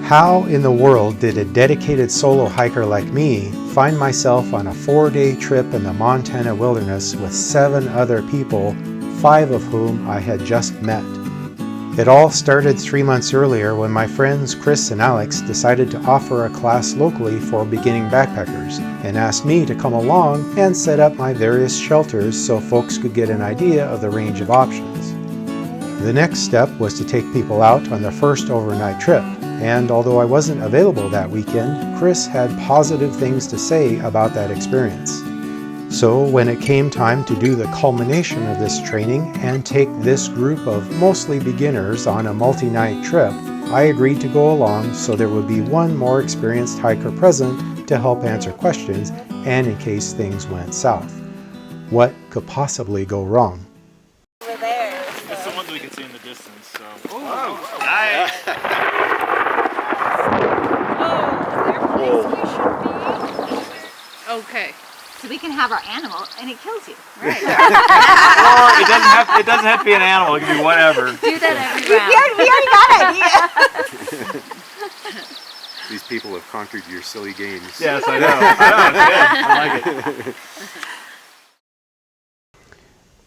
How in the world did a dedicated solo hiker like me find myself on a 4-day trip in the Montana wilderness with 7 other people, 5 of whom I had just met? It all started 3 months earlier when my friends Chris and Alex decided to offer a class locally for beginning backpackers and asked me to come along and set up my various shelters so folks could get an idea of the range of options. The next step was to take people out on their first overnight trip. And although I wasn't available that weekend, Chris had positive things to say about that experience. So when it came time to do the culmination of this training and take this group of mostly beginners on a multi-night trip, I agreed to go along so there would be one more experienced hiker present to help answer questions and in case things went south. What could possibly go wrong? Over there. So. It's the ones we can see in the distance. So. Oh, Nice. okay. So we can have our animal and it kills you. Right. Or it doesn't have to be an animal, it can be whatever. Do that every round. We already got it. These people have conquered your silly games. Yes, I know. It's good. I like it.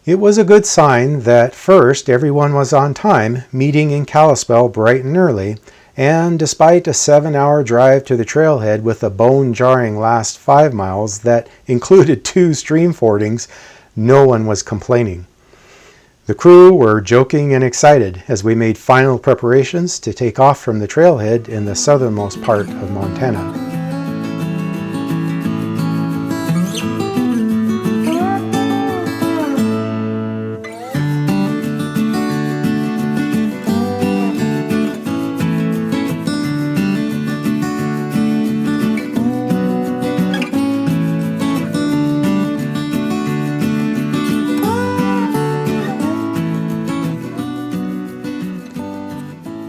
It was a good sign that first everyone was on time, meeting in Kalispell bright and early, and despite a 7-hour drive to the trailhead with a bone-jarring last 5 miles that included 2 stream fordings, no one was complaining. The crew were joking and excited as we made final preparations to take off from the trailhead in the southernmost part of Montana.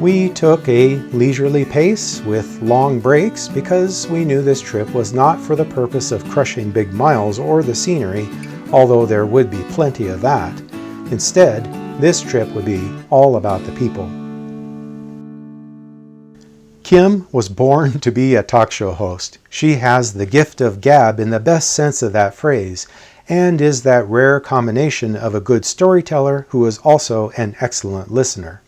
We took a leisurely pace with long breaks because we knew this trip was not for the purpose of crushing big miles or the scenery, although there would be plenty of that. Instead, this trip would be all about the people. Kim was born to be a talk show host. She has the gift of gab in the best sense of that phrase, and is that rare combination of a good storyteller who is also an excellent listener.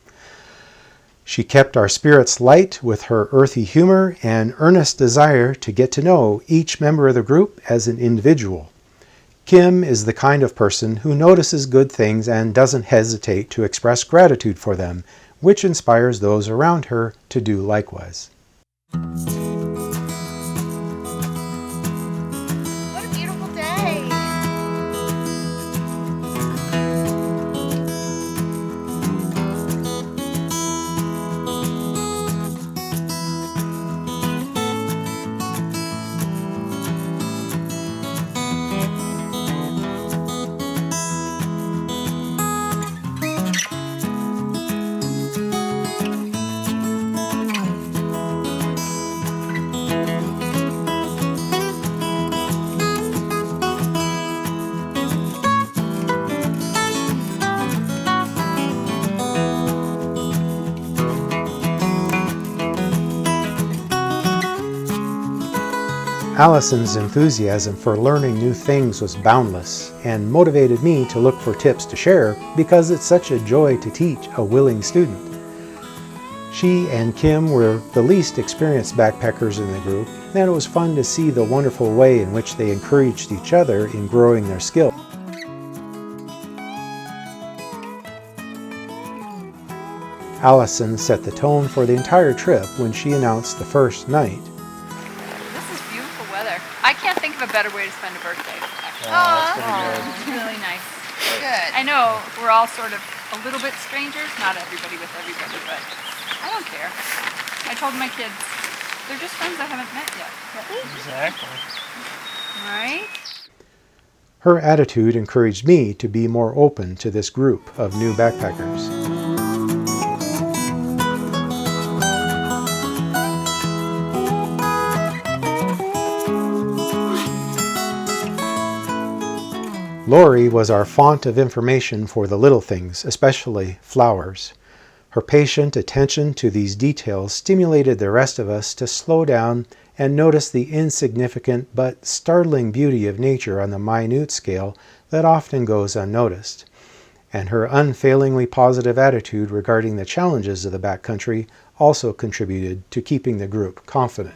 She kept our spirits light with her earthy humor and earnest desire to get to know each member of the group as an individual. Kim is the kind of person who notices good things and doesn't hesitate to express gratitude for them, which inspires those around her to do likewise. What a beautiful day. Allison's enthusiasm for learning new things was boundless and motivated me to look for tips to share because it's such a joy to teach a willing student. She and Kim were the least experienced backpackers in the group, and it was fun to see the wonderful way in which they encouraged each other in growing their skill. Allison set the tone for the entire trip when she announced the first night. I can't think of a better way to spend a birthday. Actually. That's It's really nice. Good. I know we're all sort of a little bit strangers, not everybody with everybody, but I don't care. I told my kids, they're just friends I haven't met yet. Exactly. Right? Her attitude encouraged me to be more open to this group of new backpackers. Lori was our font of information for the little things, especially flowers. Her patient attention to these details stimulated the rest of us to slow down and notice the insignificant but startling beauty of nature on the minute scale that often goes unnoticed. And her unfailingly positive attitude regarding the challenges of the backcountry also contributed to keeping the group confident.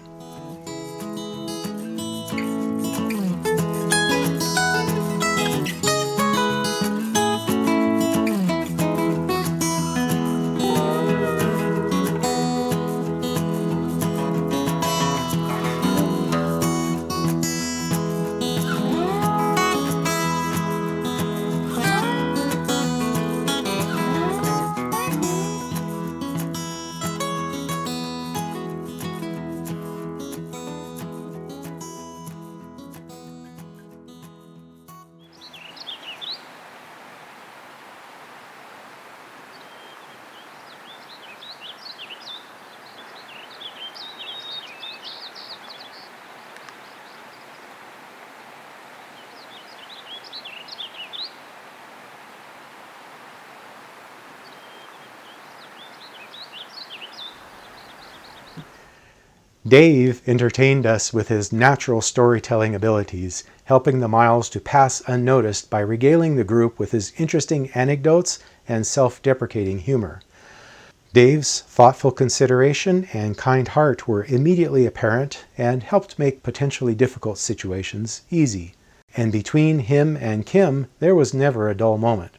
Dave entertained us with his natural storytelling abilities, helping the miles to pass unnoticed by regaling the group with his interesting anecdotes and self-deprecating humor. Dave's thoughtful consideration and kind heart were immediately apparent and helped make potentially difficult situations easy. And between him and Kim, there was never a dull moment.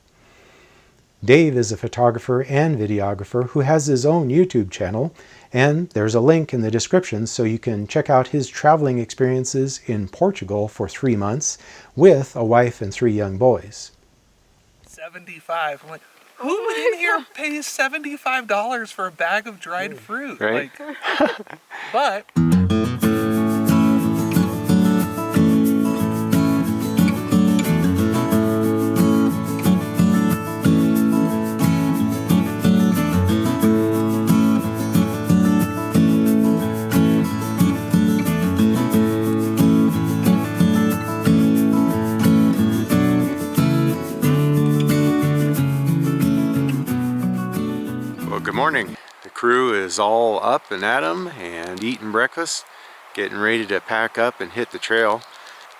Dave is a photographer and videographer who has his own YouTube channel, and there's a link in the description so you can check out his traveling experiences in Portugal for 3 months with a wife and 3 young boys. 75. I'm like, who in here pays $75 for a bag of dried fruit? Right. Like, but Good morning. The crew is all up and at 'em and eating breakfast, getting ready to pack up and hit the trail.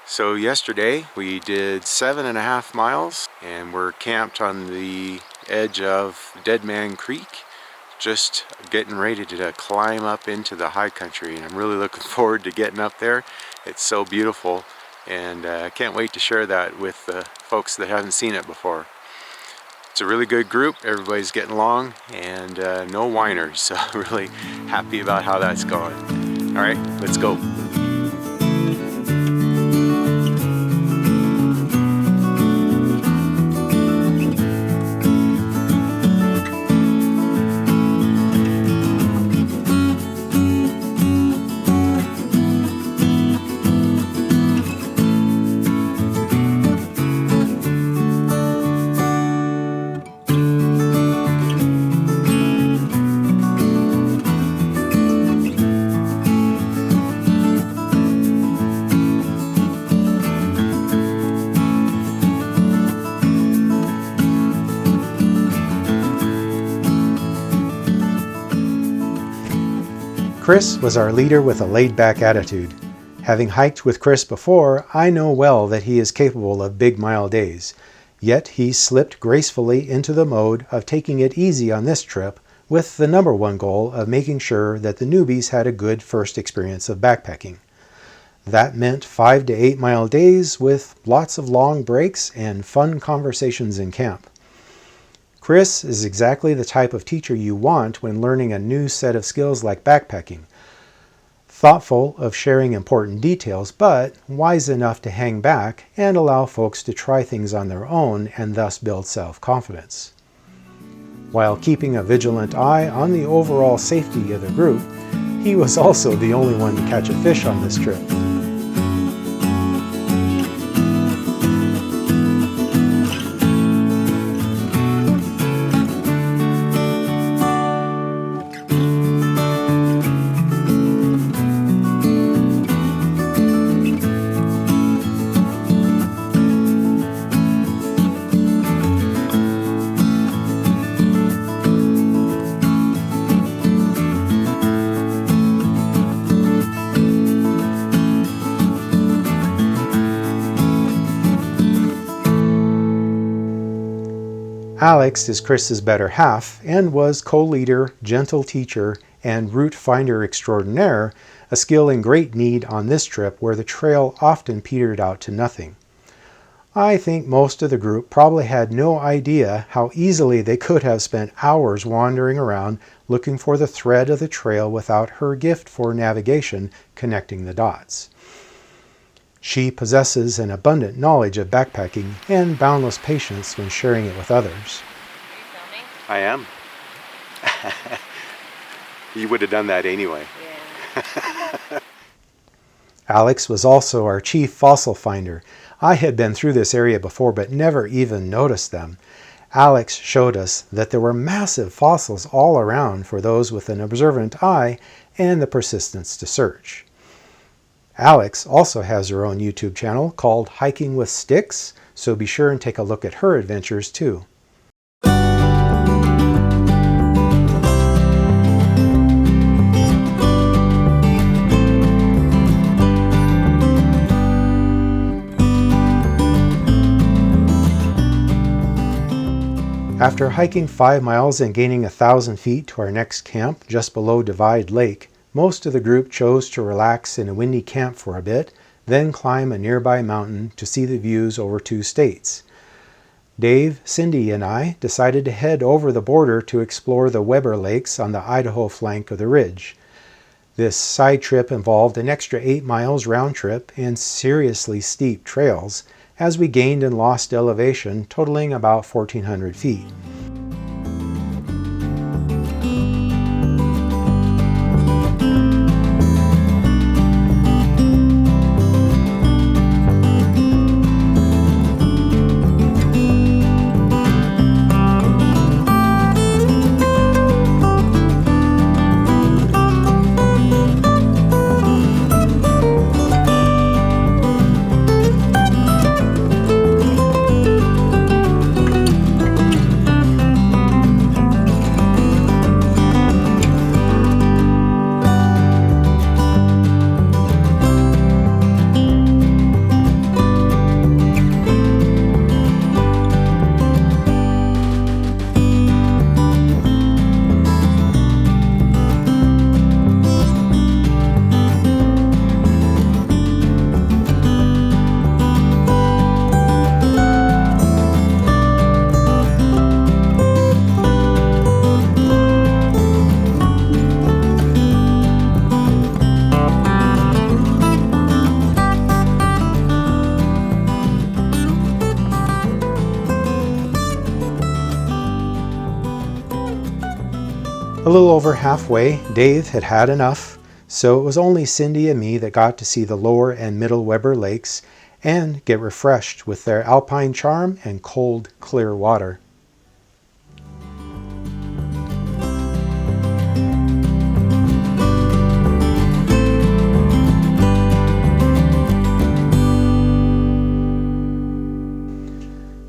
So yesterday we did 7.5 miles and we're camped on the edge of Dead Man Creek, just getting ready to climb up into the high country, and I'm really looking forward to getting up there. It's so beautiful, and I can't wait to share that with the folks that haven't seen it before. It's a really good group, everybody's getting along, and no whiners, so really happy about how that's going. All right, let's go. Chris was our leader with a laid-back attitude. Having hiked with Chris before, I know well that he is capable of big mile days. Yet he slipped gracefully into the mode of taking it easy on this trip, with the number one goal of making sure that the newbies had a good first experience of backpacking. That meant 5 to 8 mile days with lots of long breaks and fun conversations in camp. Chris is exactly the type of teacher you want when learning a new set of skills like backpacking. Thoughtful of sharing important details, but wise enough to hang back and allow folks to try things on their own and thus build self-confidence. While keeping a vigilant eye on the overall safety of the group, he was also the only one to catch a fish on this trip. Alex is Chris's better half and was co-leader, gentle teacher, and route finder extraordinaire, a skill in great need on this trip where the trail often petered out to nothing. I think most of the group probably had no idea how easily they could have spent hours wandering around looking for the thread of the trail without her gift for navigation connecting the dots. She possesses an abundant knowledge of backpacking and boundless patience when sharing it with others. I am. You would have done that anyway. Yeah. Alex was also our chief fossil finder. I had been through this area before but never even noticed them. Alex showed us that there were massive fossils all around for those with an observant eye and the persistence to search. Alex also has her own YouTube channel called Hiking with Sticks, so be sure and take a look at her adventures too. After hiking 5 miles and gaining 1,000 feet to our next camp just below Divide Lake, most of the group chose to relax in a windy camp for a bit, then climb a nearby mountain to see the views over 2 states. Dave, Cindy, and I decided to head over the border to explore the Weber Lakes on the Idaho flank of the ridge. This side trip involved an extra 8 miles round trip and seriously steep trails, as we gained and lost elevation totaling about 1,400 feet. A little over halfway, Dave had had enough, so it was only Cindy and me that got to see the lower and middle Weber Lakes and get refreshed with their alpine charm and cold, clear water.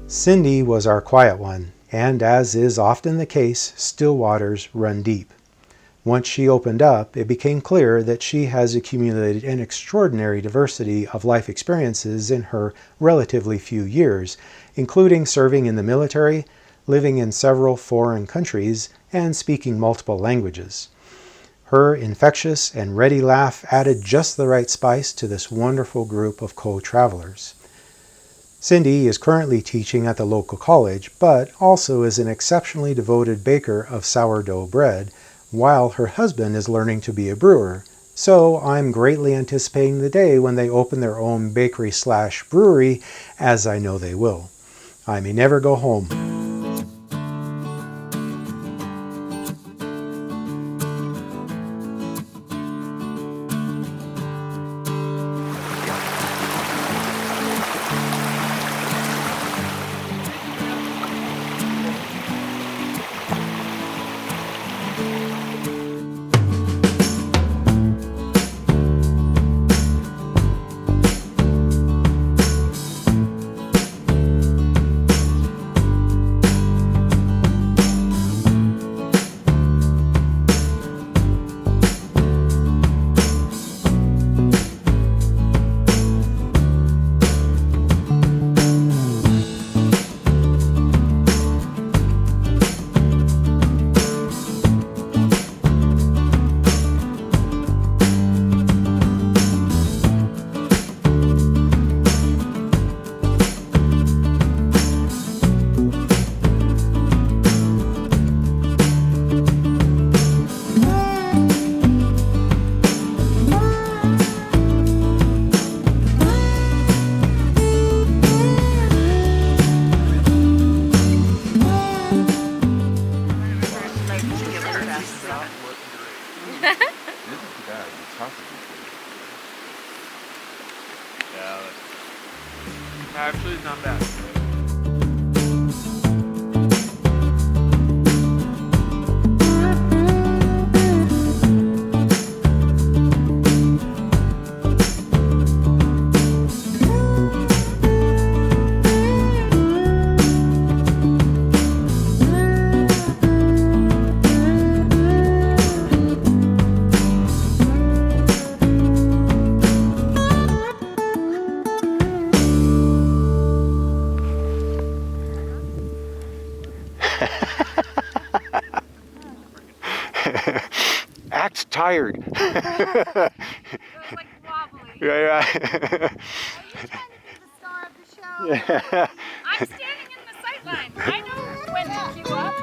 Cindy was our quiet one, and as is often the case, still waters run deep. Once she opened up, it became clear that she has accumulated an extraordinary diversity of life experiences in her relatively few years, including serving in the military, living in several foreign countries, and speaking multiple languages. Her infectious and ready laugh added just the right spice to this wonderful group of co-travelers. Cindy is currently teaching at the local college, but also is an exceptionally devoted baker of sourdough bread, while her husband is learning to be a brewer. So I'm greatly anticipating the day when they open their own bakery/brewery, as I know they will. I may never go home. it's tired. It was like wobbly. Yeah. Are you trying to be the star of the show? Yeah. I'm standing in the sight line. I know when to queue up.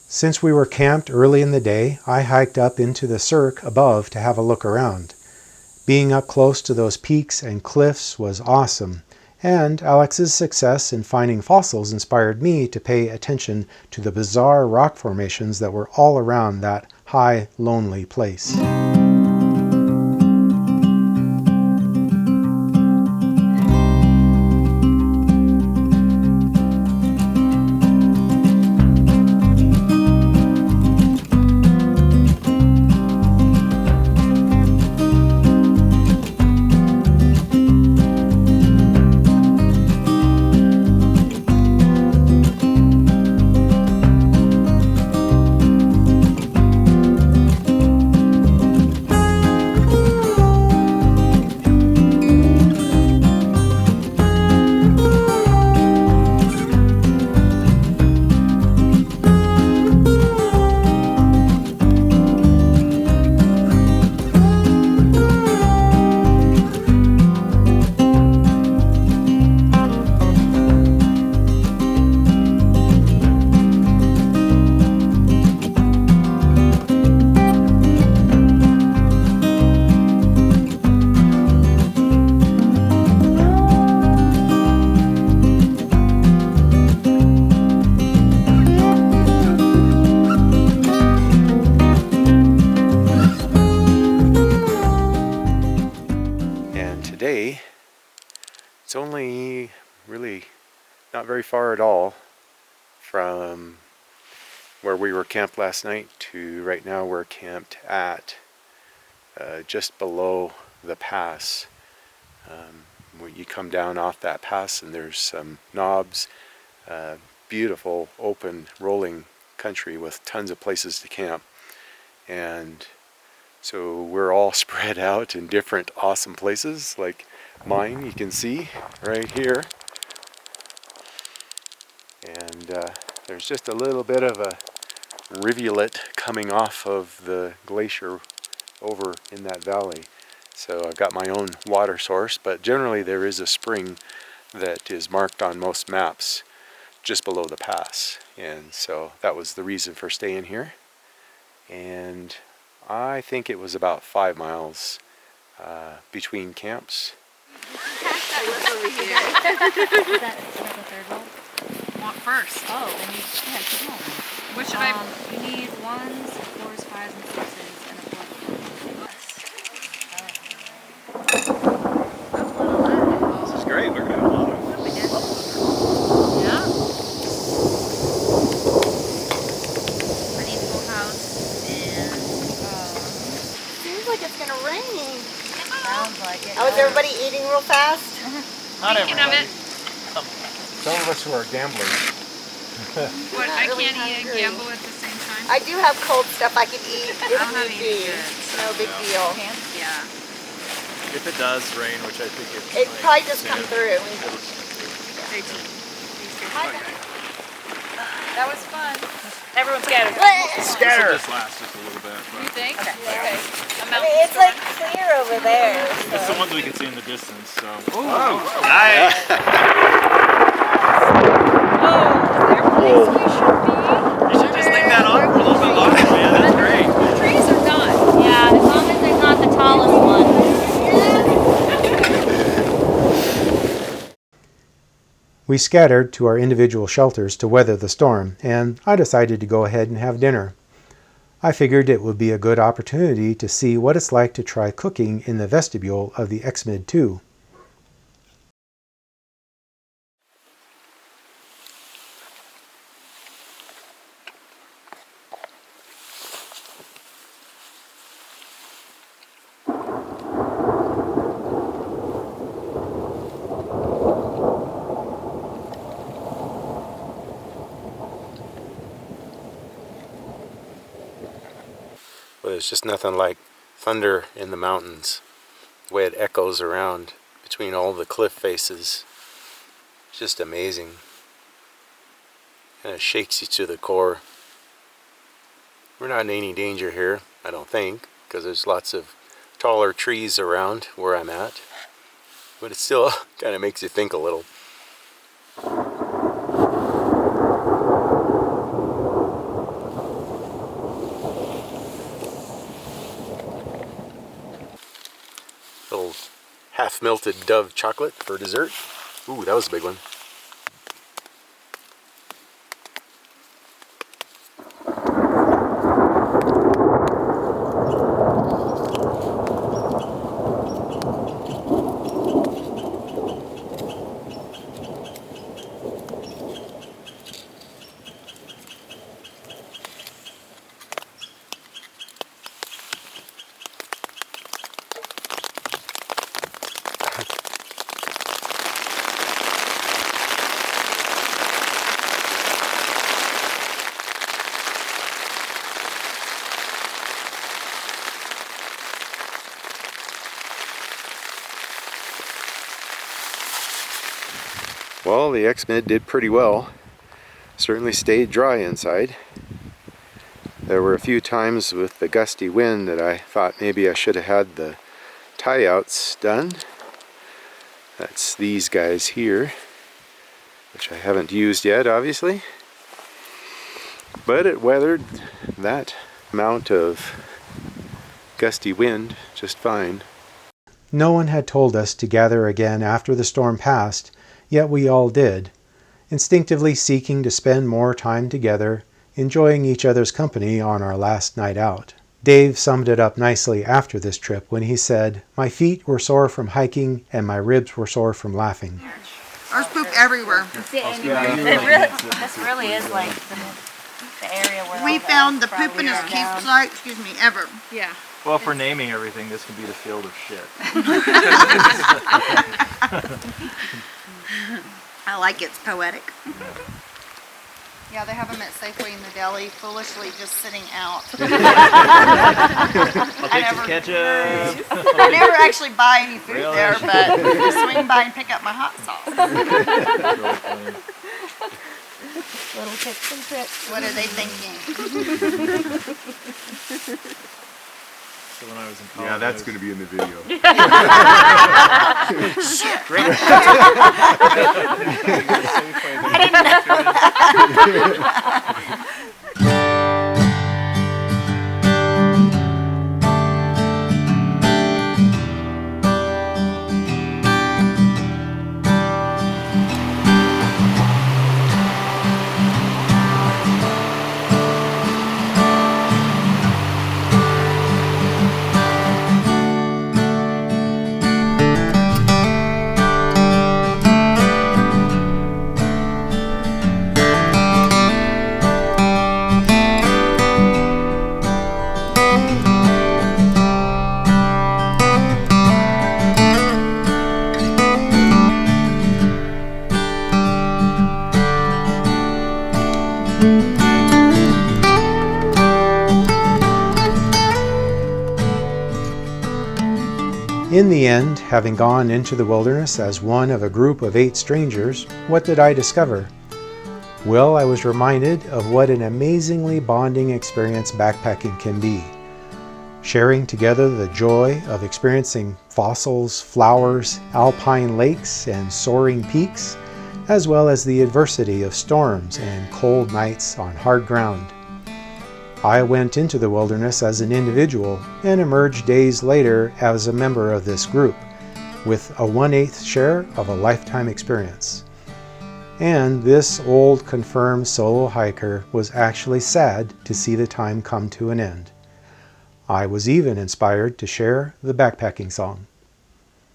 Since we were camped early in the day, I hiked up into the cirque above to have a look around. Being up close to those peaks and cliffs was awesome, and Alex's success in finding fossils inspired me to pay attention to the bizarre rock formations that were all around that high, lonely place. Today, it's only really not very far at all from where we were camped last night to right now. We're camped at just below the pass. When you come down off that pass and there's some knobs, beautiful open rolling country with tons of places to camp. And so we're all spread out in different awesome places, like mine you can see right here. And there's just a little bit of a rivulet coming off of the glacier over in that valley. So I've got my own water source, but generally there is a spring that is marked on most maps just below the pass. And so that was the reason for staying here. And I think it was about 5 miles between camps. Want first. Oh, then you keep going. What should I? You need 1s, 4s, 5s, and 6s, and a 4. This is great. We're gonna have a lot of Yeah. I need full house and Seems like it's gonna rain. sounds like it. Oh, is everybody eating real fast? Not Thinking of everybody. it. Some. Some of us who are gamblers. What, I really can't eat and hungry. gamble at the same time? I do have cold stuff I can eat if I don't have need any be. goods. No big deal. Yeah. If it does rain, which I think it It might probably just come soon, through. Stay tuned. That was fun. Everyone scattered. This will just last just a little bit. You But think? Okay. I mean, it's like clear over there. it's the So. ones we can see in the distance. So. Oh, Nice. they're place we should be. You should just leave that on for a little bit longer, man. That's great. The trees are done. Yeah, as long as they're not the tallest one. We scattered to our individual shelters to weather the storm, and I decided to go ahead and have dinner. I figured it would be a good opportunity to see what it's like to try cooking in the vestibule of the XMID 2. But it's just nothing like thunder in the mountains. The way it echoes around between all the cliff faces. It's just amazing. Kind of shakes you to the core. We're not in any danger here, I don't think, because there's lots of taller trees around where I'm at. But it still kind of makes you think a little. Little half-melted Dove chocolate for dessert. Ooh, that was a big one. Well, the XMID did pretty well. Certainly stayed dry inside. There were a few times with the gusty wind that I thought maybe I should have had the tie outs done. That's these guys here, which I haven't used yet, obviously. But it weathered that amount of gusty wind just fine. No one had told us to gather again after the storm passed, yet we all did, instinctively seeking to spend more time together, enjoying each other's company on our last night out. Dave summed it up nicely after this trip when he said, "My feet were sore from hiking and my ribs were sore from laughing." Ours poop everywhere. This really is like the area where We found the poopinest campsite, ever. Yeah. Well, for naming everything, this can be the field of shit. I like it's poetic. Yeah, they have them at Safeway in the deli, foolishly just sitting out. I'll take some ketchup. I never actually buy any food Really? there, but I swing by and pick up my hot sauce. Really funny. little tips and tricks. What are they thinking? So when I was in college, Yeah, that's going to be in the video. In the end, having gone into the wilderness as one of a group of 8 strangers, what did I discover? Well, I was reminded of what an amazingly bonding experience backpacking can be. Sharing together the joy of experiencing fossils, flowers, alpine lakes, and soaring peaks, as well as the adversity of storms and cold nights on hard ground. I went into the wilderness as an individual and emerged days later as a member of this group, with a 1/8 share of a lifetime experience. And this old confirmed solo hiker was actually sad to see the time come to an end. I was even inspired to share the backpacking song.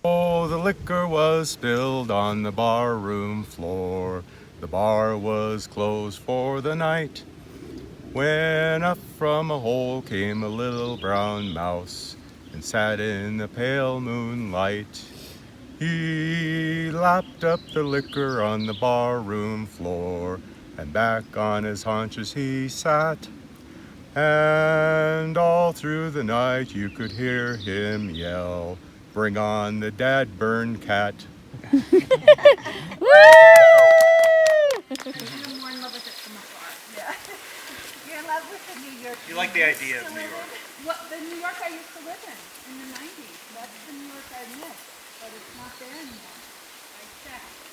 Oh, the liquor was spilled on the bar room floor. The bar was closed for the night. When up from a hole came a little brown mouse and sat in the pale moonlight. He lapped up the liquor on the bar room floor, and back on his haunches he sat. And all through the night you could hear him yell, "Bring on the dad-burned cat." You're in love with the New York. You like the idea of New York? What the New York I used to live in the 90s. That's the New York I miss, but it's not there anymore. I checked.